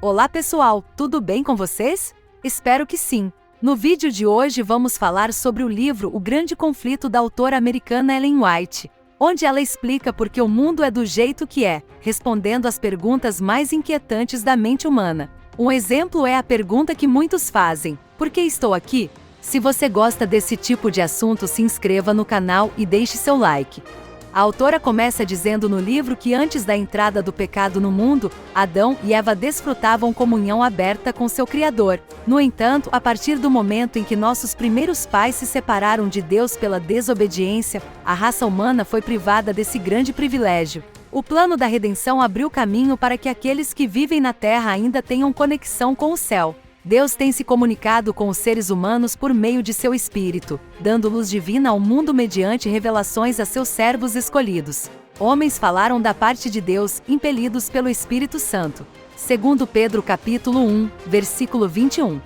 Olá pessoal, tudo bem com vocês? Espero que sim. No vídeo de hoje vamos falar sobre o livro O Grande Conflito da autora americana Ellen White, onde ela explica por que o mundo é do jeito que é, respondendo às perguntas mais inquietantes da mente humana. Um exemplo é a pergunta que muitos fazem: por que estou aqui? Se você gosta desse tipo de assunto, se inscreva no canal e deixe seu like. A autora começa dizendo no livro que antes da entrada do pecado no mundo, Adão e Eva desfrutavam comunhão aberta com seu Criador. No entanto, a partir do momento em que nossos primeiros pais se separaram de Deus pela desobediência, a raça humana foi privada desse grande privilégio. O plano da redenção abriu caminho para que aqueles que vivem na terra ainda tenham conexão com o céu. Deus tem se comunicado com os seres humanos por meio de seu Espírito, dando luz divina ao mundo mediante revelações a seus servos escolhidos. Homens falaram da parte de Deus, impelidos pelo Espírito Santo. 2 Pedro capítulo 1, versículo 21.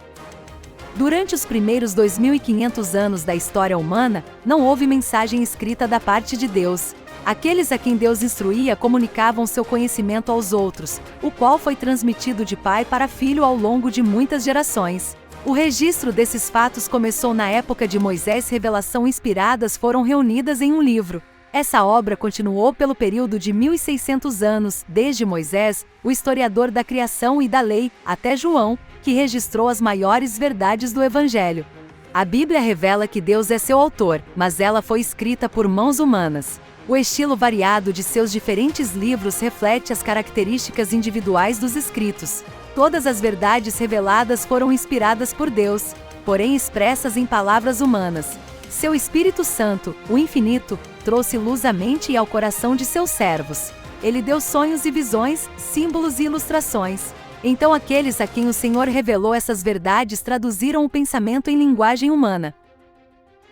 Durante os primeiros 2500 anos da história humana, não houve mensagem escrita da parte de Deus. Aqueles a quem Deus instruía comunicavam seu conhecimento aos outros, o qual foi transmitido de pai para filho ao longo de muitas gerações. O registro desses fatos começou na época de Moisés. Revelação inspiradas foram reunidas em um livro. Essa obra continuou pelo período de 1600 anos, desde Moisés, o historiador da criação e da lei, até João, que registrou as maiores verdades do Evangelho. A Bíblia revela que Deus é seu autor, mas ela foi escrita por mãos humanas. O estilo variado de seus diferentes livros reflete as características individuais dos escritos. Todas as verdades reveladas foram inspiradas por Deus, porém expressas em palavras humanas. Seu Espírito Santo, o Infinito, trouxe luz à mente e ao coração de seus servos. Ele deu sonhos e visões, símbolos e ilustrações. Então aqueles a quem o Senhor revelou essas verdades traduziram o pensamento em linguagem humana.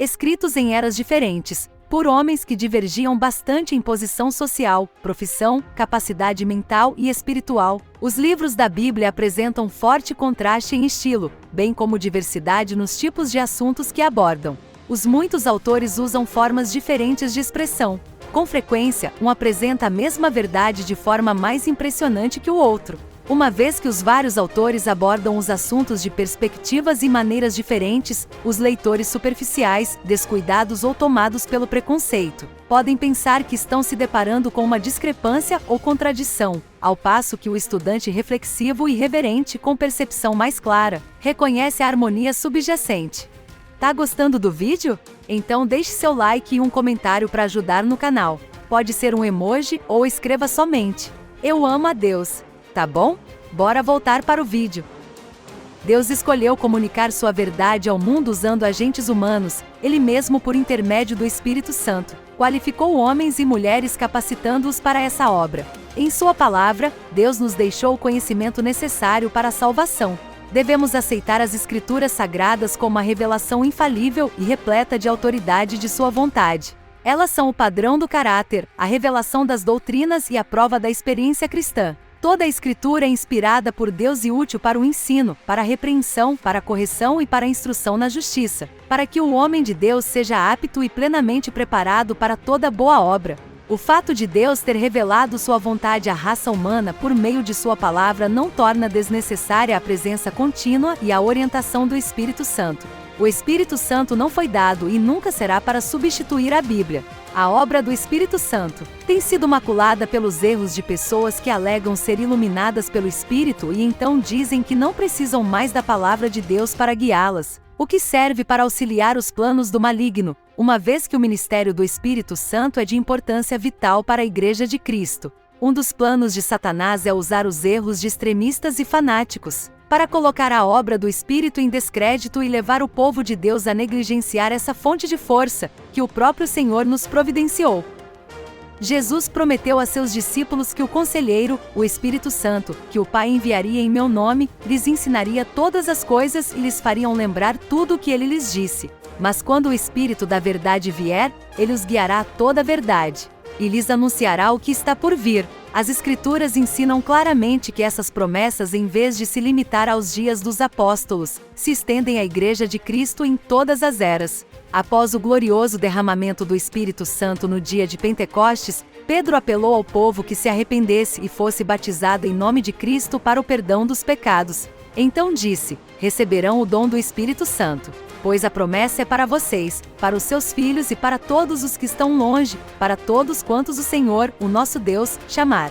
Escritos em eras diferentes, por homens que divergiam bastante em posição social, profissão, capacidade mental e espiritual, os livros da Bíblia apresentam forte contraste em estilo, bem como diversidade nos tipos de assuntos que abordam. Os muitos autores usam formas diferentes de expressão. Com frequência, um apresenta a mesma verdade de forma mais impressionante que o outro. Uma vez que os vários autores abordam os assuntos de perspectivas e maneiras diferentes, os leitores superficiais, descuidados ou tomados pelo preconceito, podem pensar que estão se deparando com uma discrepância ou contradição, ao passo que o estudante reflexivo e reverente, com percepção mais clara, reconhece a harmonia subjacente. Tá gostando do vídeo? Então deixe seu like e um comentário para ajudar no canal. Pode ser um emoji ou escreva somente: "Eu amo a Deus". Tá bom? Bora voltar para o vídeo. Deus escolheu comunicar sua verdade ao mundo usando agentes humanos, Ele mesmo por intermédio do Espírito Santo. Qualificou homens e mulheres capacitando-os para essa obra. Em sua palavra, Deus nos deixou o conhecimento necessário para a salvação. Devemos aceitar as Escrituras Sagradas como a revelação infalível e repleta de autoridade de sua vontade. Elas são o padrão do caráter, a revelação das doutrinas e a prova da experiência cristã. Toda a Escritura é inspirada por Deus e útil para o ensino, para a repreensão, para a correção e para a instrução na justiça, para que o homem de Deus seja apto e plenamente preparado para toda boa obra. O fato de Deus ter revelado sua vontade à raça humana por meio de sua palavra não torna desnecessária a presença contínua e a orientação do Espírito Santo. O Espírito Santo não foi dado e nunca será para substituir a Bíblia. A obra do Espírito Santo tem sido maculada pelos erros de pessoas que alegam ser iluminadas pelo Espírito e então dizem que não precisam mais da palavra de Deus para guiá-las, o que serve para auxiliar os planos do maligno, uma vez que o ministério do Espírito Santo é de importância vital para a Igreja de Cristo. Um dos planos de Satanás é usar os erros de extremistas e fanáticos para colocar a obra do Espírito em descrédito e levar o povo de Deus a negligenciar essa fonte de força que o próprio Senhor nos providenciou. Jesus prometeu a seus discípulos que o Conselheiro, o Espírito Santo, que o Pai enviaria em meu nome, lhes ensinaria todas as coisas e lhes fariam lembrar tudo o que ele lhes disse. Mas quando o Espírito da verdade vier, ele os guiará a toda a verdade. e lhes anunciará o que está por vir. As Escrituras ensinam claramente que essas promessas, em vez de se limitar aos dias dos apóstolos, se estendem à Igreja de Cristo em todas as eras. Após o glorioso derramamento do Espírito Santo no dia de Pentecostes, Pedro apelou ao povo que se arrependesse e fosse batizado em nome de Cristo para o perdão dos pecados. Então disse: receberão o dom do Espírito Santo, pois a promessa é para vocês, para os seus filhos e para todos os que estão longe, para todos quantos o Senhor, o nosso Deus, chamar.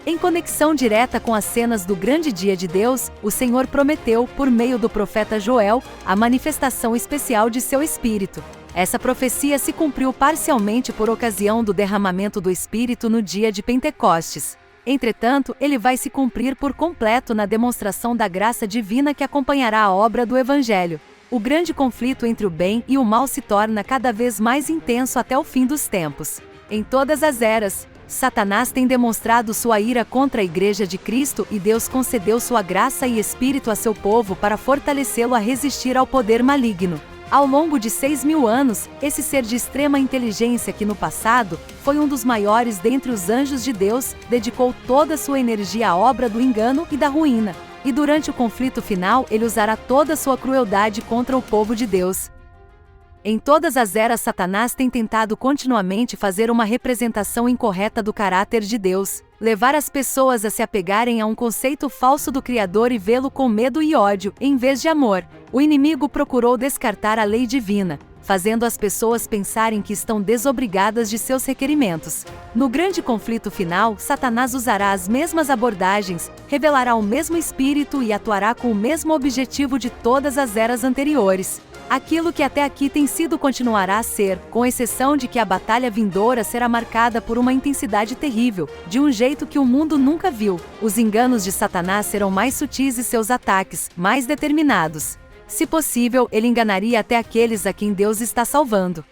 Em conexão direta com as cenas do grande dia de Deus, o Senhor prometeu, por meio do profeta Joel, a manifestação especial de seu Espírito. Essa profecia se cumpriu parcialmente por ocasião do derramamento do Espírito no dia de Pentecostes. Entretanto, ele vai se cumprir por completo na demonstração da graça divina que acompanhará a obra do Evangelho. O grande conflito entre o bem e o mal se torna cada vez mais intenso até o fim dos tempos. Em todas as eras, Satanás tem demonstrado sua ira contra a Igreja de Cristo e Deus concedeu sua graça e Espírito a seu povo para fortalecê-lo a resistir ao poder maligno. Ao longo de 6.000 anos, esse ser de extrema inteligência que no passado foi um dos maiores dentre os anjos de Deus, dedicou toda sua energia à obra do engano e da ruína. E durante o conflito final, ele usará toda a sua crueldade contra o povo de Deus. Em todas as eras, Satanás tem tentado continuamente fazer uma representação incorreta do caráter de Deus, levar as pessoas a se apegarem a um conceito falso do Criador e vê-lo com medo e ódio, em vez de amor. O inimigo procurou descartar a lei divina, fazendo as pessoas pensarem que estão desobrigadas de seus requerimentos. No grande conflito final, Satanás usará as mesmas abordagens, revelará o mesmo espírito e atuará com o mesmo objetivo de todas as eras anteriores. Aquilo que até aqui tem sido continuará a ser, com exceção de que a batalha vindoura será marcada por uma intensidade terrível, de um jeito que o mundo nunca viu. Os enganos de Satanás serão mais sutis e seus ataques, mais determinados. Se possível, ele enganaria até aqueles a quem Deus está salvando.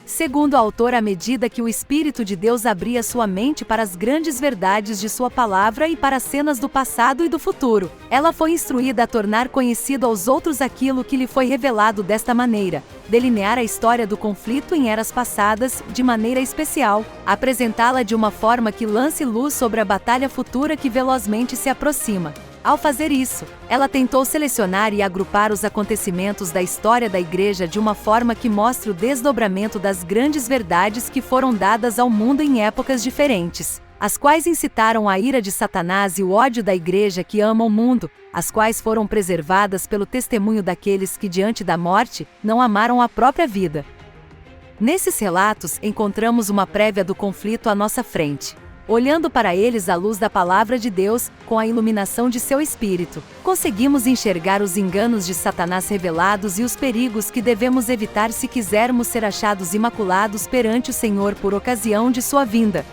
Segundo o autor, à medida que o Espírito de Deus abria sua mente para as grandes verdades de sua palavra e para as cenas do passado e do futuro, ela foi instruída a tornar conhecido aos outros aquilo que lhe foi revelado desta maneira, delinear a história do conflito em eras passadas, de maneira especial, apresentá-la de uma forma que lance luz sobre a batalha futura que velozmente se aproxima. Ao fazer isso, ela tentou selecionar e agrupar os acontecimentos da história da Igreja de uma forma que mostre o desdobramento das grandes verdades que foram dadas ao mundo em épocas diferentes, as quais incitaram a ira de Satanás e o ódio da Igreja que ama o mundo, as quais foram preservadas pelo testemunho daqueles que, diante da morte, não amaram a própria vida. Nesses relatos, encontramos uma prévia do conflito à nossa frente. Olhando para eles à luz da palavra de Deus, com a iluminação de seu Espírito, conseguimos enxergar os enganos de Satanás revelados e os perigos que devemos evitar se quisermos ser achados imaculados perante o Senhor por ocasião de sua vinda.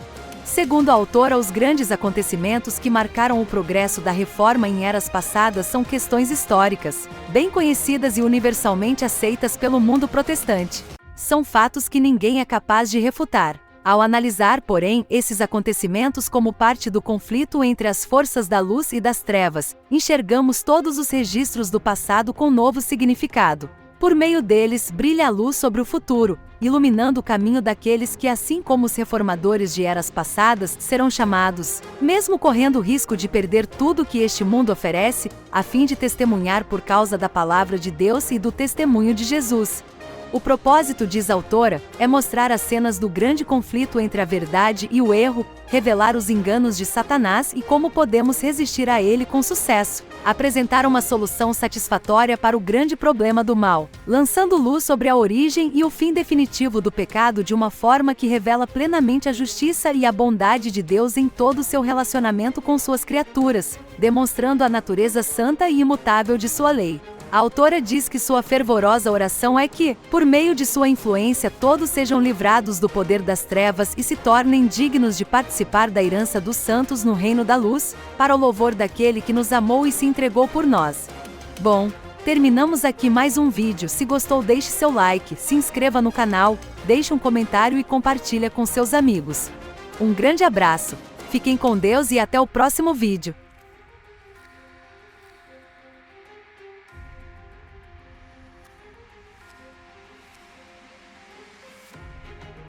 Segundo a autora, os grandes acontecimentos que marcaram o progresso da reforma em eras passadas são questões históricas, bem conhecidas e universalmente aceitas pelo mundo protestante. São fatos que ninguém é capaz de refutar. Ao analisar, porém, esses acontecimentos como parte do conflito entre as forças da luz e das trevas, enxergamos todos os registros do passado com novo significado. Por meio deles, brilha a luz sobre o futuro, iluminando o caminho daqueles que, assim como os reformadores de eras passadas, serão chamados, mesmo correndo o risco de perder tudo que este mundo oferece, a fim de testemunhar por causa da palavra de Deus e do testemunho de Jesus. O propósito, diz a autora, é mostrar as cenas do grande conflito entre a verdade e o erro, revelar os enganos de Satanás e como podemos resistir a ele com sucesso, apresentar uma solução satisfatória para o grande problema do mal, lançando luz sobre a origem e o fim definitivo do pecado de uma forma que revela plenamente a justiça e a bondade de Deus em todo o seu relacionamento com suas criaturas, demonstrando a natureza santa e imutável de sua lei. A autora diz que sua fervorosa oração é que, por meio de sua influência, todos sejam livrados do poder das trevas e se tornem dignos de participar da herança dos santos no reino da luz, para o louvor daquele que nos amou e se entregou por nós. Bom, terminamos aqui mais um vídeo. Se gostou, deixe seu like, se inscreva no canal, deixe um comentário e compartilhe com seus amigos. Um grande abraço, fiquem com Deus e até o próximo vídeo.